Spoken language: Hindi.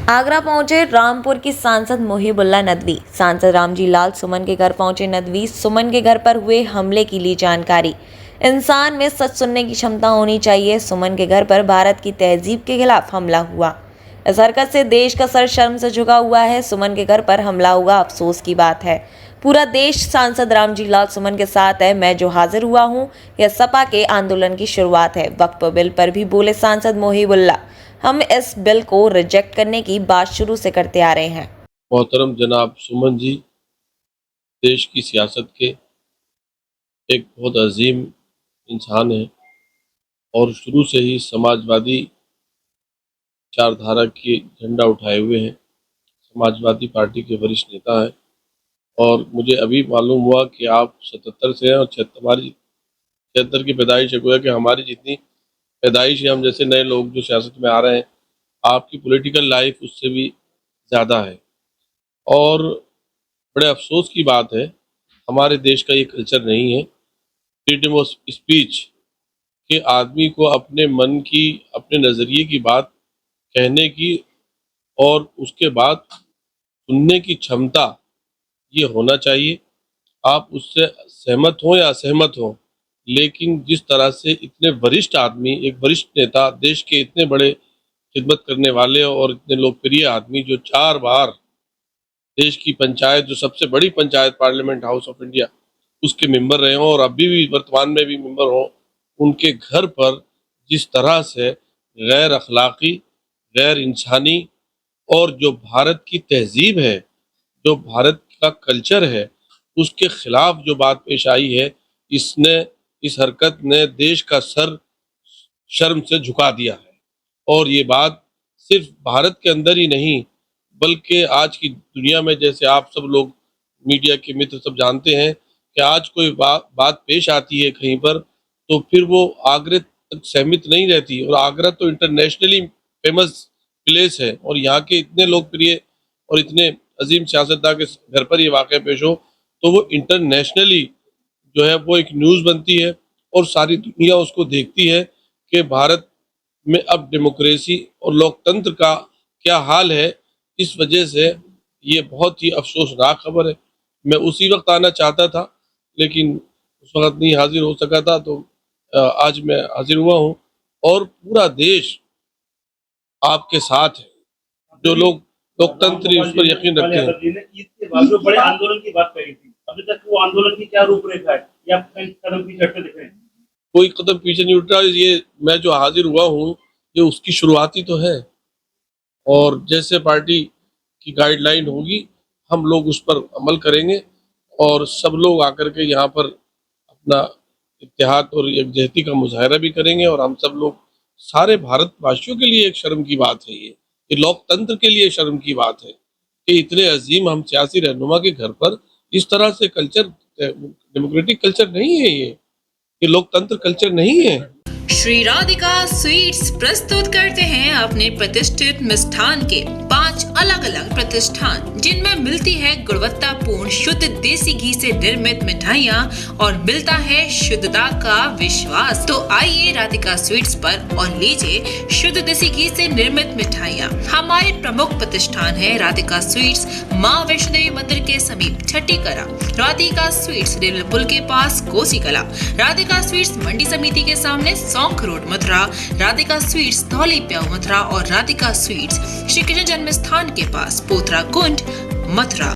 आगरा पहुंचे रामपुर की सांसद मुहिबुल्लाह नदवी। सांसद रामजी लाल सुमन के घर पहुंचे नदवी। सुमन के घर पर हुए हमले की ली जानकारी। इंसान में सच सुनने की क्षमता होनी चाहिए। सुमन के घर पर भारत की तहजीब के खिलाफ हमला हुआ। इस हरकत से देश का सर शर्म से झुका हुआ है। सुमन के घर पर हमला हुआ, अफसोस की बात है। पूरा देश सांसद रामजी लाल सुमन के साथ है। मैं जो हाजिर हुआ हूँ, यह सपा के आंदोलन की शुरुआत है। वक्फ बिल पर भी बोले सांसद मुहिबुल्लाह, हम इस बिल को रिजेक्ट करने की बात शुरू से करते आ रहे हैं। मोहतरम जनाब सुमन जी देश की सियासत के एक बहुत अजीम इंसान हैं और शुरू से ही समाजवादी विचारधारा की झंडा उठाए हुए हैं। समाजवादी पार्टी के वरिष्ठ नेता हैं और मुझे अभी मालूम हुआ कि आप 77 से हैं और हमारी 76 की पैदाइश है। गोया कि हमारी जितनी पैदाइश है, हम जैसे नए लोग जो सियासत में आ रहे हैं, आपकी पॉलिटिकल लाइफ उससे भी ज़्यादा है। और बड़े अफसोस की बात है, हमारे देश का ये कल्चर नहीं है फ्रीडम ऑफ स्पीच कि आदमी को अपने मन की, अपने नज़रिए की बात कहने की और उसके बाद सुनने की क्षमता ये होना चाहिए। आप उससे सहमत हों या असहमत हों, लेकिन जिस तरह से इतने वरिष्ठ आदमी, एक वरिष्ठ नेता, देश के इतने बड़े खिदमत करने वाले और इतने लोकप्रिय आदमी जो 4 बार देश की पंचायत, जो सबसे बड़ी panchayat parliament house of India, उसके मेंबर रहे हों और अभी भी वर्तमान में भी मेंबर हों, उनके घर पर जिस तरह से गैर अखलाकी, गैर इंसानी और जो भारत की तहजीब है, जो भारत का कल्चर है, उसके खिलाफ जो बात पेश आई है, इस हरकत ने देश का सर शर्म से झुका दिया है। और ये बात सिर्फ भारत के अंदर ही नहीं, बल्कि आज की दुनिया में, जैसे आप सब लोग मीडिया के मित्र सब जानते हैं कि आज कोई बात पेश आती है कहीं पर, तो फिर वो आगरा तक सीमित नहीं रहती। और आगरा तो इंटरनेशनली फेमस प्लेस है और यहाँ के इतने लोकप्रिय और इतने अजीम सियासतदान के घर पर ये वाक़या पेश हो, तो वो इंटरनेशनली जो है वो एक न्यूज़ बनती है और सारी दुनिया उसको देखती है कि भारत में अब डेमोक्रेसी और लोकतंत्र का क्या हाल है। इस वजह से ये बहुत ही अफसोसनाक खबर है। मैं उसी वक्त आना चाहता था, लेकिन उस वक्त नहीं हाजिर हो सका था, तो आज मैं हाजिर हुआ हूँ और पूरा देश आपके साथ है। जो लोग लोकतंत्र उस पर यकीन रखते हैं। ईद के बाद जो बड़े आंदोलन की बात कही थी, अभी तक वो आंदोलन की क्या रूपरेखा है या कई कदम पीछे हटते दिख रहे हैं? कोई कदम पीछे नहीं उठ रहा। ये मैं जो हाजिर हुआ हूँ, ये उसकी शुरुआती तो है और जैसे पार्टी की गाइडलाइन होगी हम लोग उस पर अमल करेंगे और सब लोग आकर के यहाँ पर अपना इत्तेहाद और यकजहती का मुजाहरा भी करेंगे। और हम सब लोग, सारे भारतवासियों के लिए एक शर्म की बात है ये लोकतंत्र के लिए शर्म की बात है कि इतने अजीम हम सियासी रहनुमा के घर पर इस तरह से कल्चर, डेमोक्रेटिक कल्चर नहीं है, ये लोकतंत्र कल्चर नहीं है। श्री राधिका स्वीट्स प्रस्तुत करते हैं अपने प्रतिष्ठित मिष्ठान के 5 अलग अलग प्रतिष्ठान, जिनमें मिलती है गुणवत्तापूर्ण शुद्ध देसी घी से निर्मित मिठाइयाँ और मिलता है शुद्धता का विश्वास। तो आइए राधिका स्वीट्स पर और लीजिए शुद्ध देसी घी से निर्मित मिठाइयाँ। हमारे प्रमुख प्रतिष्ठान है राधिका स्वीट्स, माँ वैष्णो देवी मंदिर के समीप छठी कला, राधिका स्वीट्स रेलवे पुल के पास कोसी कला, राधिका स्वीट्स मंडी समिति के सामने सौंख रोड मथुरा, राधिका स्वीट्स धौली प्याऊ मथुरा और राधिका स्वीट्स श्री कृष्ण जन्म स्थान के पास पोथरा कुंड मथुरा।